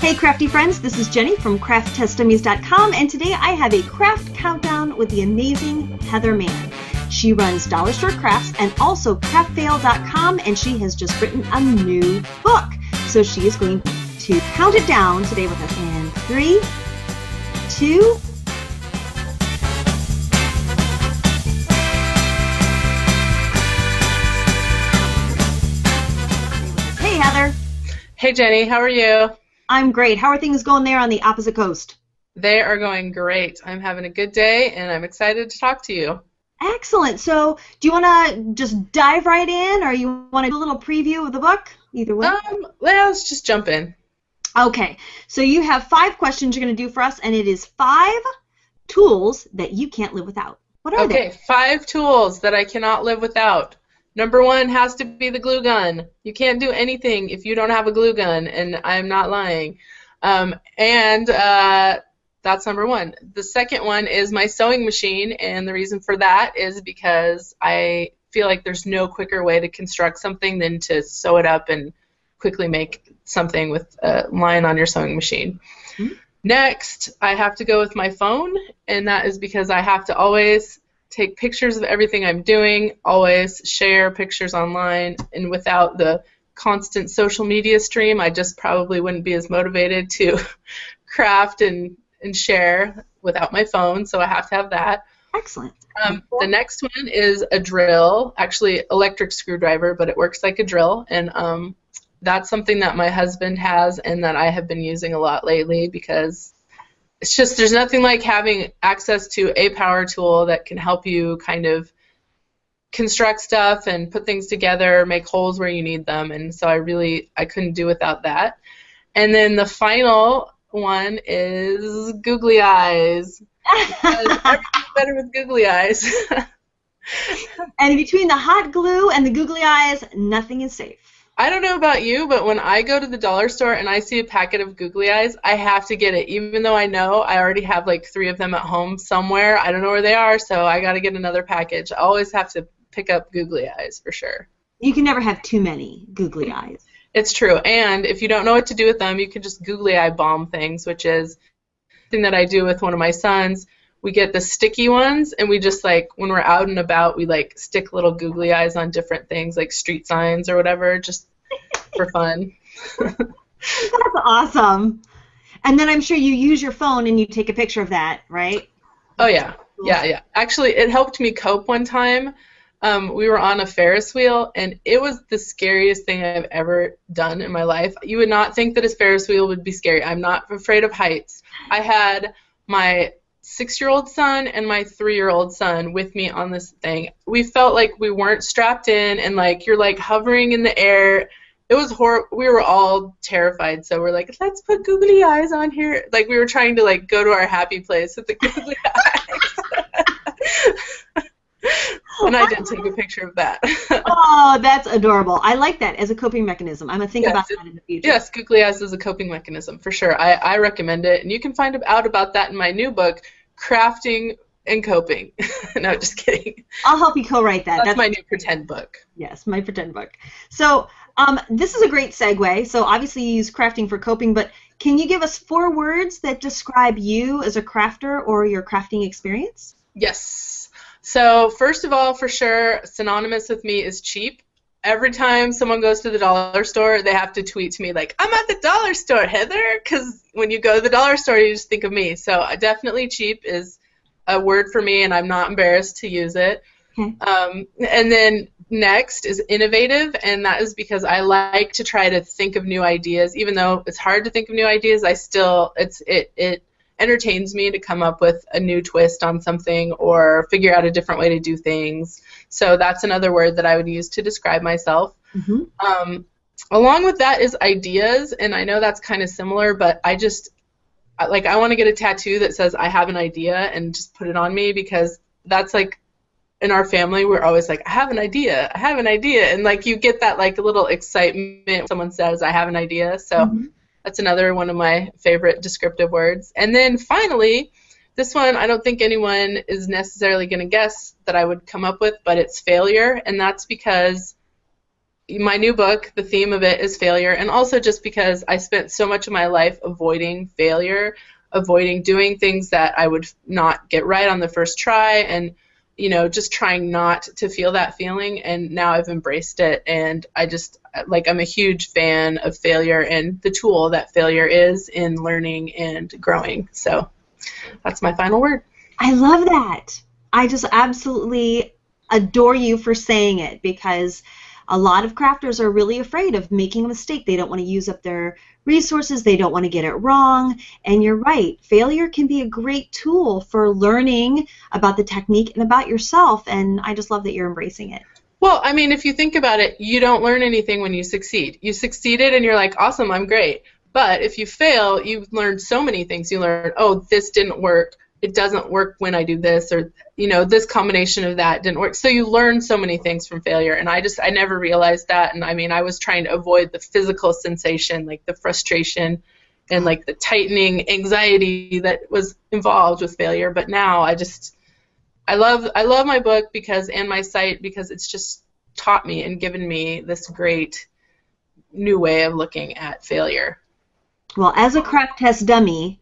Hey crafty friends, this is Jenny from CraftTestDummies.com, and today I have a craft countdown with the amazing Heather Mann. She runs Dollar Store Crafts and also CraftFail.com, and she has just written a new book. So she is going to count it down today with us in 3, 2, Hey Heather. Hey Jenny, how are you? I'm great. How are things going there on the opposite coast? They are going great. I'm having a good day, and I'm excited to talk to you. Excellent. So, do you want to just dive right in, or you want to do a little preview of the book? Either way. Let's just jump in. Okay. So you have 5 questions you're going to do for us, and it is 5 tools that you can't live without. What are they? Okay, 5 tools that I cannot live without. Number 1 has to be the glue gun. You can't do anything if you don't have a glue gun, and I'm not lying. That's number 1. The second one is my sewing machine, and the reason for that is because I feel like there's no quicker way to construct something than to sew it up and quickly make something with a line on your sewing machine. Mm-hmm. Next, I have to go with my phone, and that is because I have to always take pictures of everything I'm doing, always share pictures online, and without the constant social media stream, I just probably wouldn't be as motivated to craft and share without my phone, so I have to have that. Excellent. The next one is a drill, actually electric screwdriver, but it works like a drill, and that's something that my husband has and that I have been using a lot lately because it's just there's nothing like having access to a power tool that can help you kind of construct stuff and put things together, make holes where you need them, and so I couldn't do without that. And then the final one is googly eyes. Because everything's better with googly eyes. And between the hot glue and the googly eyes, nothing is safe. I don't know about you, but when I go to the dollar store and I see a packet of googly eyes, I have to get it, even though I know I already have like 3 of them at home somewhere. I don't know where they are, so I got to get another package. I always have to pick up googly eyes for sure. You can never have too many googly eyes. It's true, and if you don't know what to do with them, you can just googly eye bomb things, which is something that I do with one of my sons. We get the sticky ones, and we just, like, when we're out and about, we, like, stick little googly eyes on different things, like street signs or whatever, just for fun. That's awesome. And then I'm sure you use your phone and you take a picture of that, right? Oh, yeah. Yeah. Actually, it helped me cope one time. We were on a Ferris wheel, and it was the scariest thing I've ever done in my life. You would not think that a Ferris wheel would be scary. I'm not afraid of heights. I had my 6-year-old son and my 3-year-old son with me on this thing. We felt like we weren't strapped in, and like you're like hovering in the air. It was horrible. We were all terrified, so we're like, let's put googly eyes on here. Like we were trying to like go to our happy place with the googly eyes. And I did take a picture of that. Oh, that's adorable. I like that as a coping mechanism. I'm going to think about that in the future. Yes, googly eyes is a coping mechanism, for sure. I recommend it. And you can find out about that in my new book, Crafting and Coping. No, just kidding. I'll help you co-write that. That's my new pretend book. Yes, my pretend book. So this is a great segue. So obviously you use crafting for coping, but can you give us 4 words that describe you as a crafter or your crafting experience? Yes. So first of all, for sure, synonymous with me is cheap. Every time someone goes to the dollar store, they have to tweet to me like, I'm at the dollar store, Heather, because when you go to the dollar store, you just think of me. So definitely cheap is a word for me, and I'm not embarrassed to use it. Okay. And then next is innovative, and that is because I like to try to think of new ideas. Even though it's hard to think of new ideas, it entertains me to come up with a new twist on something or figure out a different way to do things. So that's another word that I would use to describe myself. Mm-hmm. Along with that is ideas, and I know that's kind of similar, but I want to get a tattoo that says I have an idea and just put it on me, because that's like in our family we're always like, I have an idea, and like you get that like little excitement when someone says I have an idea. So mm-hmm. That's another one of my favorite descriptive words. And then finally, this one I don't think anyone is necessarily going to guess that I would come up with, but it's failure, and that's because my new book, the theme of it is failure, and also just because I spent so much of my life avoiding failure, avoiding doing things that I would not get right on the first try, and just trying not to feel that feeling, and now I've embraced it, and I'm a huge fan of failure and the tool that failure is in learning and growing. So that's my final word. I love that. I just absolutely adore you for saying it, because a lot of crafters are really afraid of making a mistake. They don't want to use up their resources. They don't want to get it wrong. And you're right. Failure can be a great tool for learning about the technique and about yourself. And I just love that you're embracing it. Well, I mean, if you think about it, you don't learn anything when you succeed. You succeeded and you're like, awesome, I'm great. But if you fail, you've learned so many things. You learn, oh, this didn't work. It doesn't work when I do this, or this combination of that didn't work. So you learn so many things from failure, and I never realized that. And I mean, I was trying to avoid the physical sensation, like the frustration and like the tightening anxiety that was involved with failure. But now I love my book and my site, because it's just taught me and given me this great new way of looking at failure. Well, as a craft test dummy,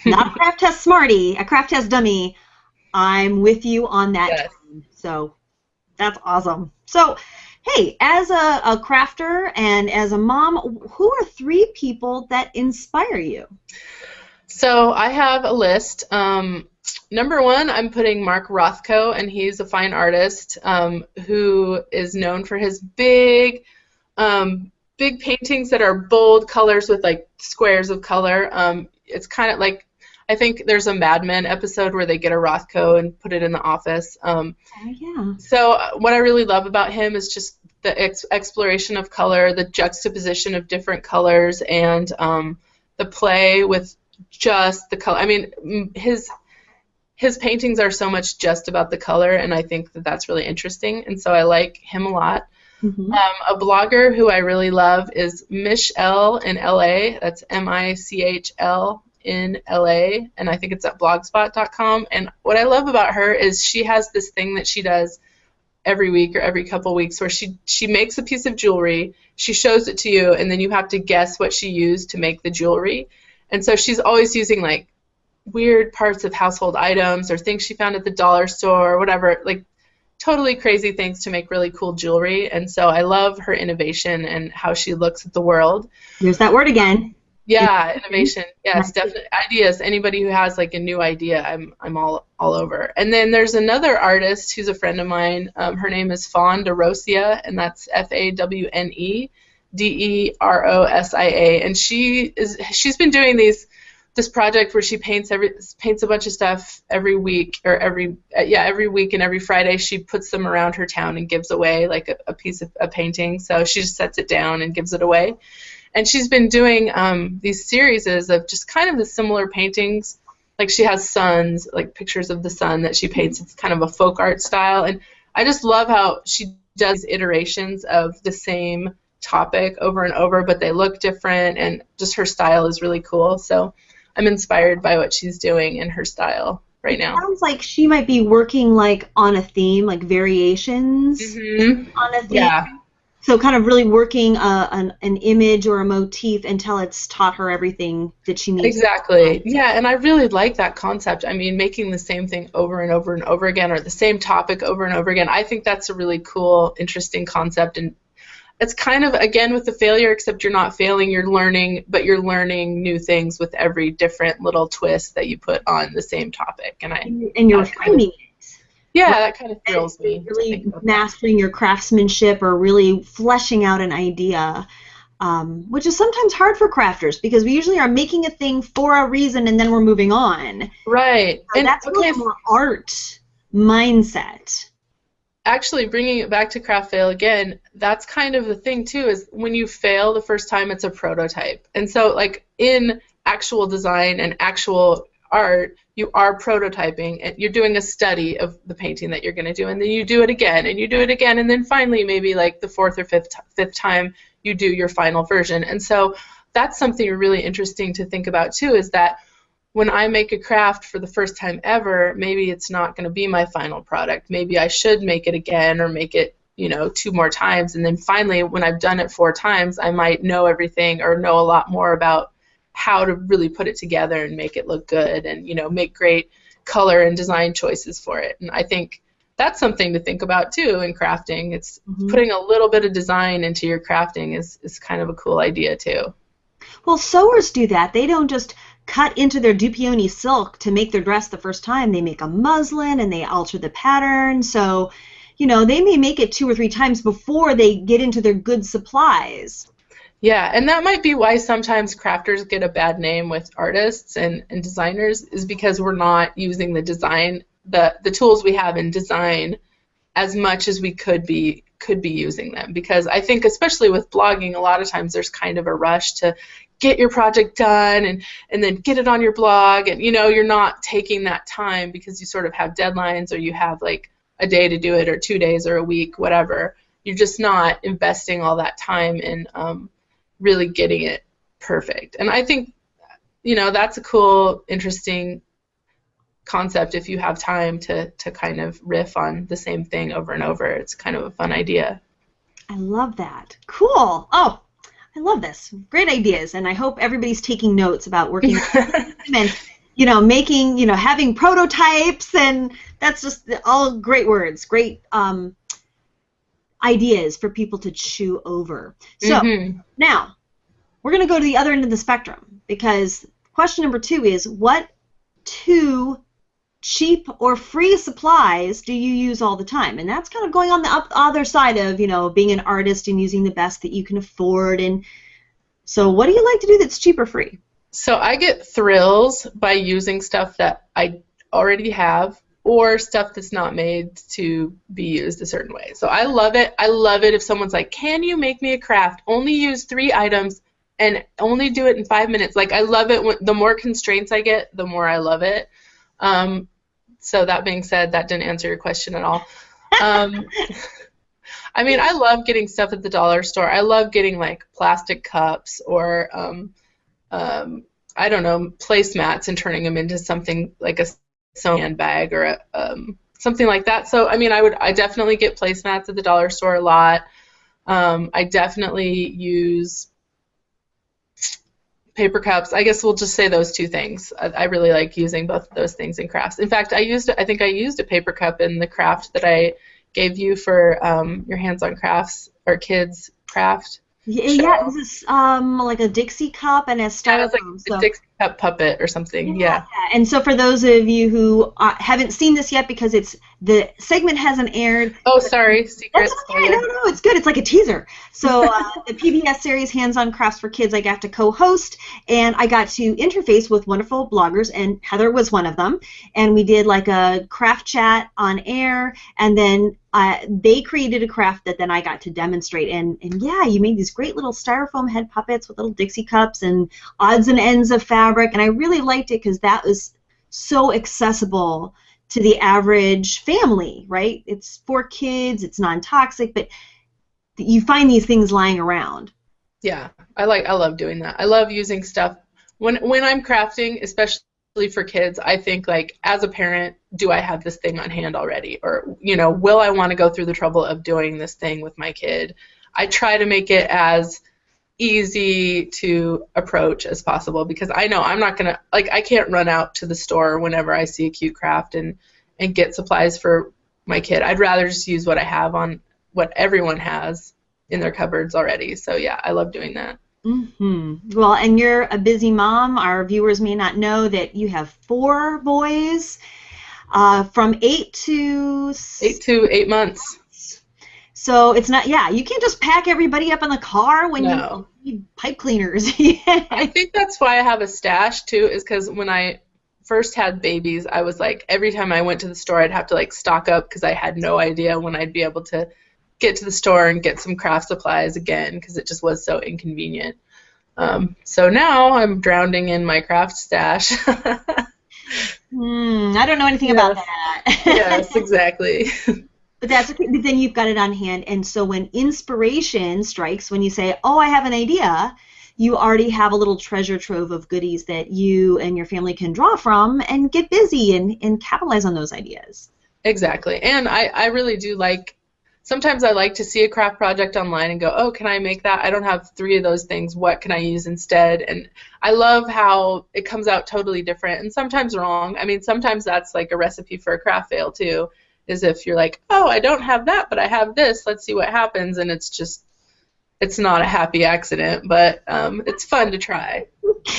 not a craft test smarty, a craft test dummy, I'm with you on that. Yes. So that's awesome. So, hey, as a crafter and as a mom, who are 3 people that inspire you? So I have a list. Number 1, I'm putting Mark Rothko, and he's a fine artist who is known for his big paintings that are bold colors with like squares of color. It's kind of like, I think there's a Mad Men episode where they get a Rothko and put it in the office. Yeah. So what I really love about him is just the exploration of color, the juxtaposition of different colors, and the play with just the color. I mean, his paintings are so much just about the color, and I think that that's really interesting, and so I like him a lot. Mm-hmm. A blogger who I really love is Michelle in LA. That's MICHL in LA, and I think it's at blogspot.com. And what I love about her is she has this thing that she does every week or every couple weeks where she makes a piece of jewelry, she shows it to you, and then you have to guess what she used to make the jewelry. And so she's always using like weird parts of household items or things she found at the dollar store or whatever, like totally crazy things to make really cool jewelry. And so I love her innovation and how she looks at the world. There's that word again. Yeah, innovation. Yes, definitely. Ideas. Anybody who has like a new idea, I'm all over. And then there's another artist who's a friend of mine. Her name is Fawn DeRosia, and that's FAWNE DEROSIA. And she's been doing this project where she paints a bunch of stuff every week, or every week, and every Friday she puts them around her town and gives away like a piece of a painting. So she just sets it down and gives it away. And she's been doing these series of just kind of the similar paintings. Like she has suns, like pictures of the sun that she paints. It's kind of a folk art style. And I just love how she does iterations of the same topic over and over, but they look different, and just her style is really cool. So I'm inspired by what she's doing in her style right now. It sounds like she might be working like on a theme, like variations on a theme. Yeah. So kind of really working an image or a motif until it's taught her everything that she needs. Exactly. Yeah, and I really like that concept. I mean, making the same thing over and over and over again, or the same topic over and over again. I think that's a really cool, interesting concept. And it's kind of, again, with the failure, except you're not failing, you're learning, but you're learning new things with every different little twist that you put on the same topic. And you're refining it. Yeah, that kind of thrills me. Really mastering your craftsmanship or really fleshing out an idea, which is sometimes hard for crafters because we usually are making a thing for a reason and then we're moving on. Right. So and that's really a more art mindset. Actually, bringing it back to CraftFail again, that's kind of the thing too, is when you fail the first time, it's a prototype. And so like in actual design and actual art, you are prototyping and you're doing a study of the painting that you're going to do, and then you do it again and you do it again, and then finally maybe like the fourth or fifth time you do your final version. And so that's something really interesting to think about too, is that when I make a craft for the first time ever, maybe it's not going to be my final product. Maybe I should make it again or make it 2 more times. And then finally, when I've done it 4 times, I might know everything or know a lot more about how to really put it together and make it look good and, make great color and design choices for it. And I think that's something to think about too in crafting. It's putting a little bit of design into your crafting is kind of a cool idea too. Well, sewers do that. They don't just cut into their Dupioni silk to make their dress the first time. They make a muslin and they alter the pattern. So, they may make it 2 or 3 times before they get into their good supplies. Yeah, and that might be why sometimes crafters get a bad name with artists and designers, is because we're not using the design, the tools we have in design as much as we could be using them. Because I think especially with blogging, a lot of times there's kind of a rush to get your project done and then get it on your blog, and you're not taking that time because you sort of have deadlines, or you have like a day to do it, or 2 days, or a week, whatever. You're just not investing all that time in really getting it perfect. And I think that's a cool, interesting concept if you have time to kind of riff on the same thing over and over. It's kind of a fun idea. I love that. Cool. Oh, I love this. Great ideas, and I hope everybody's taking notes about working and making, having prototypes, and that's just all great words, great ideas for people to chew over. So now we're going to go to the other end of the spectrum, because question number 2 is, what 2 cheap or free supplies do you use all the time? And that's kind of going on the other side of, being an artist and using the best that you can afford. And so what do you like to do that's cheap or free? So I get thrills by using stuff that I already have, or stuff that's not made to be used a certain way. So I love it. I love it if someone's like, can you make me a craft? Only use 3 items and only do it in 5 minutes. Like, I love it. The more constraints I get, the more I love it. So that being said, that didn't answer your question at all. I mean, I love getting stuff at the dollar store. I love getting like plastic cups or I don't know, placemats and turning them into something like a sewing handbag or something like that. So I mean, I definitely get placemats at the dollar store a lot. I definitely use paper cups. I guess we'll just say those 2 things. I really like using both of those things in crafts. In fact, I think I used a paper cup in the craft that I gave you for your hands-on crafts or kids craft. Yeah, it was like a Dixie cup and a styrofoam. Yeah, it was like a Dixie cup puppet or something. Yeah. And so for those of you who haven't seen this yet, because the segment hasn't aired. Oh, sorry, secret. That's okay. No, it's good. It's like a teaser. So the PBS series Hands-On Crafts for Kids, I got to co-host, and I got to interface with wonderful bloggers, and Heather was one of them. And we did like a craft chat on air, and then they created a craft that then I got to demonstrate. And yeah, you made these great little styrofoam head puppets with little Dixie cups and odds and ends of fabric, and I really liked it because that was so accessible to the average family, right? It's for kids, it's non-toxic, but you find these things lying around. Yeah, I love doing that. I love using stuff when I'm crafting, especially for kids. I think, like, as a parent, do I have this thing on hand already, or will I want to go through the trouble of doing this thing with my kid? I try to make it as easy to approach as possible, because I know I'm not gonna, like, I can't run out to the store whenever I see a cute craft and get supplies for my kid. I'd rather just use what I have on what everyone has in their cupboards already. So yeah, I love doing that. Well, and you're a busy mom. Our viewers may not know that you have 4 boys, from 8 to 8 months. So it's not, you can't just pack everybody up in the car when you need pipe cleaners. I think that's why I have a stash too, is because when I first had babies, I was like, every time I went to the store, I'd have to like stock up because I had no idea when I'd be able to get to the store and get some craft supplies again, because it just was so inconvenient. So now I'm drowning in my craft stash. I don't know anything about that. Yes, exactly. But that's okay. But then you've got it on hand, and so when inspiration strikes, when you say, "Oh, I have an idea," you already have a little treasure trove of goodies that you and your family can draw from and get busy and capitalize on those ideas. Exactly, and I really do like sometimes I like to see a craft project online and go, oh, can I make that? I don't have 3 of those things. What can I use instead? And I love how it comes out totally different and sometimes wrong. I mean, sometimes that's like a recipe for a craft fail too, is if you're like, oh, I don't have that, but I have this. Let's see what happens. And it's not a happy accident, but it's fun to try.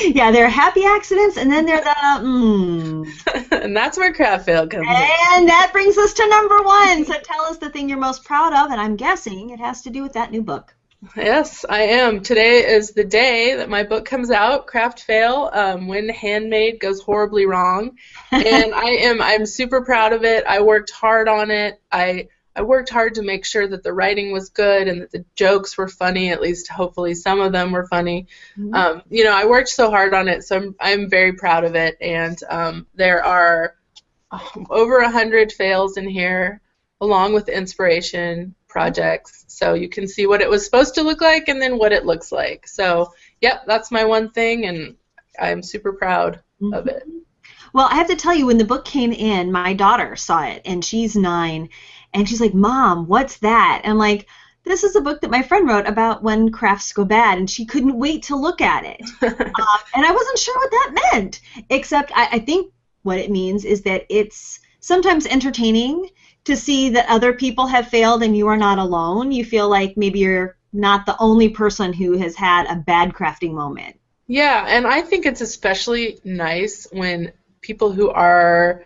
Yeah, there are happy accidents, and then there are the And that's where CraftFail comes in. And that brings us to number 1. So tell us the thing you're most proud of, and I'm guessing it has to do with that new book. Yes, I am. Today is the day that my book comes out, CraftFail, When Handmade Goes Horribly Wrong. And I'm super proud of it. I worked hard on it. I worked hard to make sure that the writing was good and that the jokes were funny, at least hopefully some of them were funny. Mm-hmm. You know, I worked so hard on it, so I'm very proud of it. And there are over 100 fails in here, along with inspiration projects. So you can see what it was supposed to look like and then what it looks like. So, yep, that's my one thing, and I'm super proud of it. Well, I have to tell you, when the book came in, my daughter saw it, and she's 9, and she's like, Mom, what's that? And I'm like, this is a book that my friend wrote about when crafts go bad, and she couldn't wait to look at it. And I wasn't sure what that meant, except I think what it means is that it's sometimes entertaining to see that other people have failed and you are not alone. You feel like maybe you're not the only person who has had a bad crafting moment. Yeah, and I think it's especially nice when people who are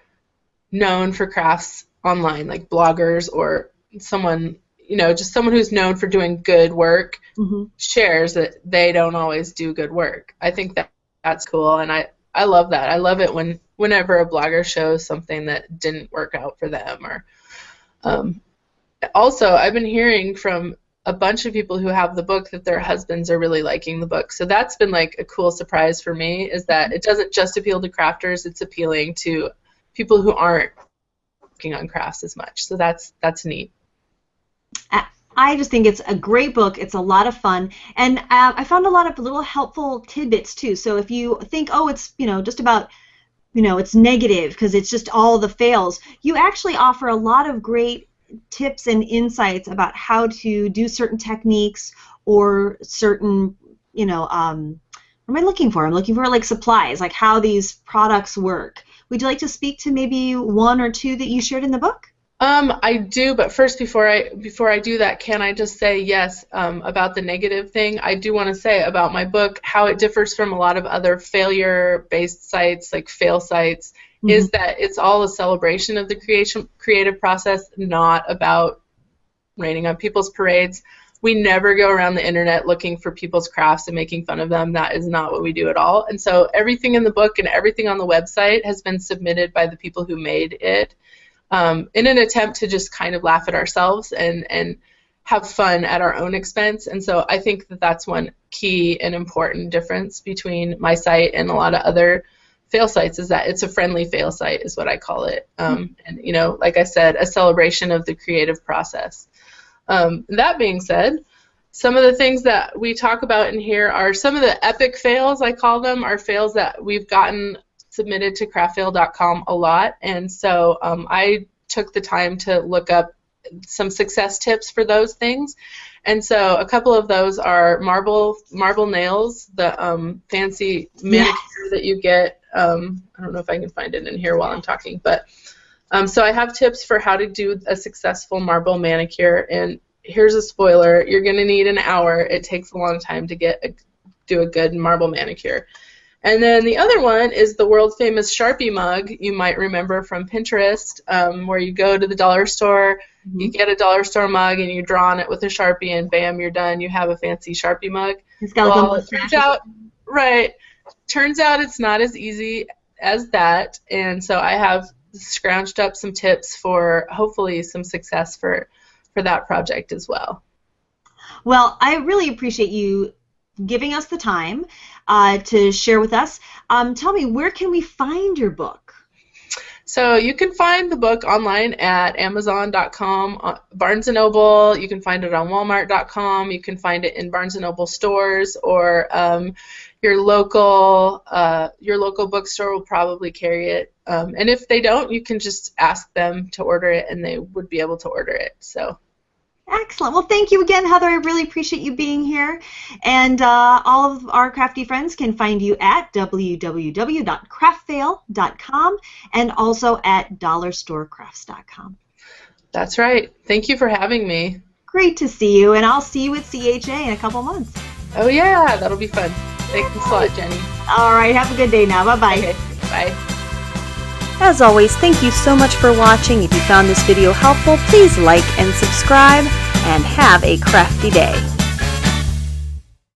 known for crafts online, like bloggers or someone, you know, just someone who's known for doing good work, shares that they don't always do good work. I think that's cool, and I love that. I love it whenever a blogger shows something that didn't work out for them. Or also, I've been hearing from a bunch of people who have the book that their husbands are really liking the book. So that's been like a cool surprise for me, is that it doesn't just appeal to crafters, it's appealing to people who aren't working on crafts as much. So that's neat. I just think it's a great book. It's a lot of fun, and I found a lot of little helpful tidbits too. So if you think, oh, it's just about it's negative because it's just all the fails, you actually offer a lot of great tips and insights about how to do certain techniques or certain what am I looking for? I'm looking for like supplies, like how these products work. Would you like to speak to maybe 1 or 2 that you shared in the book? I do, but first, before I do that, can I just say yes about the negative thing? I do want to say about my book how it differs from a lot of other failure-based sites, like fail sites, is that it's all a celebration of the creative process, not about raining on people's parades. We never go around the internet looking for people's crafts and making fun of them. That is not what we do at all. And so everything in the book and everything on the website has been submitted by the people who made it, in an attempt to just kind of laugh at ourselves and have fun at our own expense. And so I think that that's one key and important difference between my site and a lot of other fail sites, is that it's a friendly fail site, is what I call it. And like I said, a celebration of the creative process. That being said, some of the things that we talk about in here are some of the epic fails, I call them, are fails that we've gotten submitted to craftfail.com a lot, and so I took the time to look up some success tips for those things. And so a couple of those are marble nails, the fancy manicure that you get. I don't know if I can find it in here while I'm talking, but so I have tips for how to do a successful marble manicure, and here's a spoiler: you're going to need an hour. It takes a long time to do a good marble manicure. And then the other one is the world famous Sharpie mug you might remember from Pinterest, where you go to the dollar store, you get a dollar store mug, and you draw on it with a Sharpie, and bam, you're done. You have a fancy Sharpie mug. It's got turns out it's not as easy as that, and so I have scrounged up some tips for hopefully some success for that project as well. Well, I really appreciate you giving us the time to share with us. Tell me, where can we find your book? So you can find the book online at Amazon.com, Barnes & Noble. You can find it on Walmart.com. You can find it in Barnes & Noble stores, or your local bookstore will probably carry it. And if they don't, you can just ask them to order it, and they would be able to order it. So. Excellent. Well, thank you again, Heather. I really appreciate you being here. And all of our crafty friends can find you at www.craftfail.com and also at dollarstorecrafts.com. That's right. Thank you for having me. Great to see you, and I'll see you at CHA in a couple months. Oh, yeah. That'll be fun. Thanks a lot, Jenny. All right. Have a good day now. Bye-bye. Okay. Bye. As always, thank you so much for watching. If you found this video helpful, please like and subscribe, and have a crafty day.